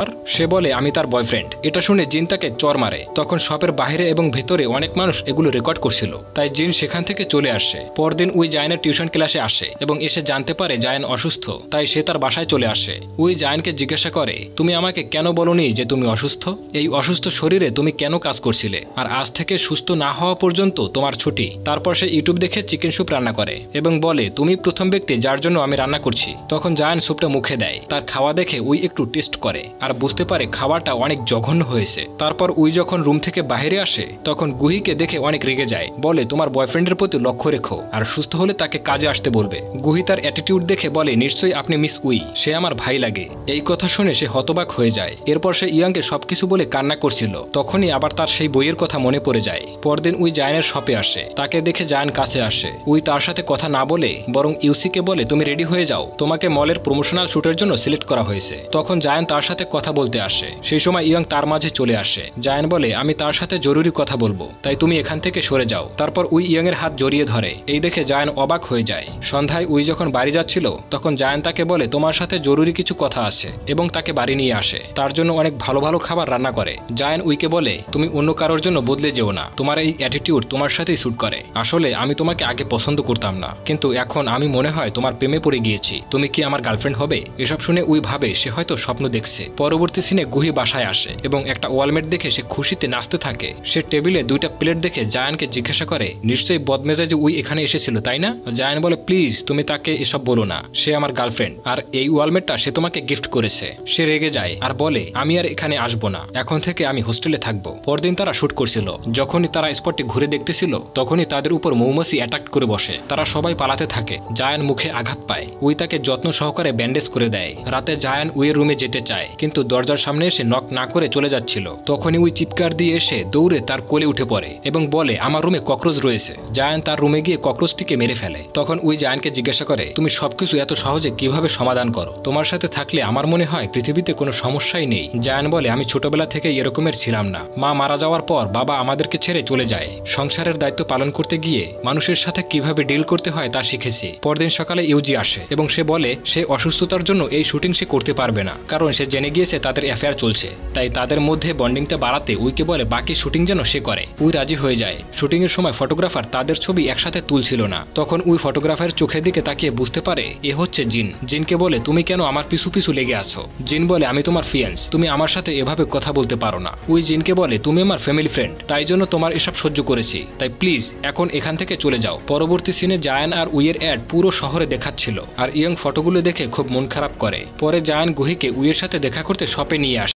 আর সে বলে আমি তার বয়ফ্রেন্ড। এটা শুনে জিন তাকে চর মারে। তখন শপের বাইরে এবং ভেতরে অনেক মানুষ এগুলো রেকর্ড করছিল, তাই জিন সেখান থেকে চলে আসে। পরদিন উই জায়ানের টিউশন ক্লাসে আসে এবং এসে জানতে পারে জায়ান অসুস্থ, তাই সে তার বাসায় চলে আসে। উই জায়ানকে জিজ্ঞাসা করে, তুমি আমাকে কেন বলোনি যে তুমি অসুস্থ? এই অসুস্থ শরীরে তুমি কেন কাজ করছিলে? আর আজ থেকে সুস্থ না হওয়া পর্যন্ত তোমার ছুটি। তারপর সে ইউটিউব দেখে চিকেন স্যুপ রান্না করে এবং বলে, তুমি প্রথম ব্যক্তি যার জন্য আমি রান্না করছি। তখন জায়ান স্যুপটা মুখে দেয়। তার খাওয়া দেখে উই একটু টেস্ট করে আর বুঝতে পারে খাবারটা অনেক জঘন্য হয়েছে। তারপর উই যখন রুম থেকে বাইরে আসে তখন গুহিকে দেখে অনেক রেগে যায়, বলে তোমার বয়ফ্রেন্ডের প্রতি লক্ষ্য রেখো আর সুস্থ হলে তাকে কাজে আসতে বলবে। গুহি তার অ্যাটিটিউড দেখে বলে, নিশ্চয়ই আপনি মিস উই, সে আমার ভাই লাগে। এই কথা শুনে সে হতবাক হয়ে যায়। এরপর সে ইয়াংকে সবকিছু বলে কান্না করছিল। তখনই আবার তার সেই বইয়ের কথা মনে পড়ে যায়। পরদিন উই জায়ানের শপে আসে। তাকে দেখে জায়ান কাছে আসে। উই তার সাথে কথা না বলে বরং ইউসিকে বলে, তুমি রেডি হয়ে যাও, তোমাকে মলের প্রমোশনাল শুটের জন্য সিলেক্ট করা হয়েছে। তখন জায়ান তার সাথে কথা বলতে আসে। সেই সময় ইয়ং তার মাঝে চলে আসে। জায়ান বলে, আমি তার সাথে জরুরি কথা বলবো, তাই তুমি এখান থেকে সরে যাও। তারপর উই ইয়ং এর হাত জড়িয়ে ধরে। এই দেখে জায়ান অবাক হয়ে যায়। সন্ধ্যায় উই যখন বাড়ি যাচ্ছিল তখন জায়ান তাকে বলে, তোমার সাথে জরুরি কিছু কথা আছে, এবং তাকে বাড়ি নিয়ে আসে। তার জন্য অনেক ভালো ভালো খাবার রান্না করে। জায়ান উইকে বলে, তুমি অন্য কারোর জন্য বদলে যেও না, তোমার এই অ্যাটিটিউড তোমার সাথেই স্যুট করে। আসলে আমি তোমাকে আগে পছন্দ করতাম না, কিন্তু এখন আমি মনে হয় তোমার প্রেমে পড়ে গিয়েছি। তুমি কি আমার গার্লফ্রেন্ড হবে? এসব শুনে উই ভাবে সে হয়তো স্বপ্ন দেখছে। পরবর্তী সিনে গুহি বাসায় আসে এবং একটা ওয়ালমেট দেখে সে খুশিতে নাচতে থাকে। সে টেবিলে 2টা প্লেট দেখে জায়ানকে জিজ্ঞাসা করে, নিশ্চয়ই বদমেজাজে উই এখানে এসেছিল তাই না? জায়ান বলে, প্লিজ তুমি তাকে এসব বলো না, সে আমার গার্লফ্রেন্ড আর এই ওয়ালমেটটা সে তোমাকে গিফট করেছে। সে রেগে যায় আর বলে, আমি আর এখানে আসবো না, এখন থেকে আমি হোস্টেলে থাকবো। পরদিন তারা শুট করছিল। যখনই তারা স্পটটি ঘুরে দেখতেছিল তখনই তাদের উপর মৌমাছি অ্যাটাক করে বসে। তারা সবাই পালাতে থাকে। জায়ান মুখে আঘাত পায়। উই তাকে যত্ন সহকারে ব্যান্ডেজ করে দেয়। রাতে জায়ান উইয়ের রুমে যেতে চায়, কিন্তু দরজার সামনে এসে নক না করে চলে যাচ্ছিল। তখনই উই চিৎকার দিয়ে এসে দৌড়ে তার কোলে উঠে পড়ে এবং বলে, আমার রুমে ককরোচ রয়েছে। জায়ান তার রুমে গিয়ে ককরোচটিকে মেরে ফেলে। তখন উই জায়ানকে জিজ্ঞাসা করে, তুমি সবকিছু এত সহজে কিভাবে সমাধান করো? তোমার সাথে থাকলে আমার মনে হয় পৃথিবীতে কোনো সমস্যাই নেই। জায়ান বলে, আমি ছোটবেলা থেকে এরকমের ছিলাম না। মা মারা যাওয়ার পর বাবা আমাদেরকে ছেড়ে চলে যায়। সংসারের দায়িত্ব পালন করতে গিয়ে মানুষের সাথে কিভাবে ডিল করতে হয় তা শিখেছি। পরদিন সকালে ইউজি আসে এবং সে বলে সে অসুস্থতার জন্য এই শুটিং সে করতে পারবে না, কারণ সে জেনে গিয়েছে তাদের অ্যাফেয়ার চলছে। তাই তাদের মধ্যে বন্ডিংটা বাড়াতে উইকে বলে বাকি শুটিং যেন সে করে। উই রাজি হয়ে যায়। শুটিং এর সময় ফটোগ্রাফার তাদের ছবি একসাথে তুলছিল না। তখন উই ফটোগ্রাফারের চোখের দিকে তাকিয়ে বুঝতে পারে এ হচ্ছে জিন। জিনকে বলে, তুমি কেন আমার পিছু পিছু লেগে আছো? জিন বলে, আমি তোমার ফিয়ান্স, তুমি আমার সাথে এভাবে কথা বলতে পারো না। উই জিনকে বলে, তুমি আমার ফ্যামিলি ফ্রেন্ড, তাই জন্য তোমার এসব সহ্য করেছি, তাই প্লিজ এখন এখান থেকে চলে যাও। পরবর্তী সিনে জায়ান আর উইয়ের অ্যাড পুরো শহরে দেখাচ্ছিল আর ইয়ং ফটোগুলো দেখে খুব মন খারাপ করে। পরে জায়ান গুহিকে উইয়ের সাথে দেখা করতে শপে নিয়ে আসে।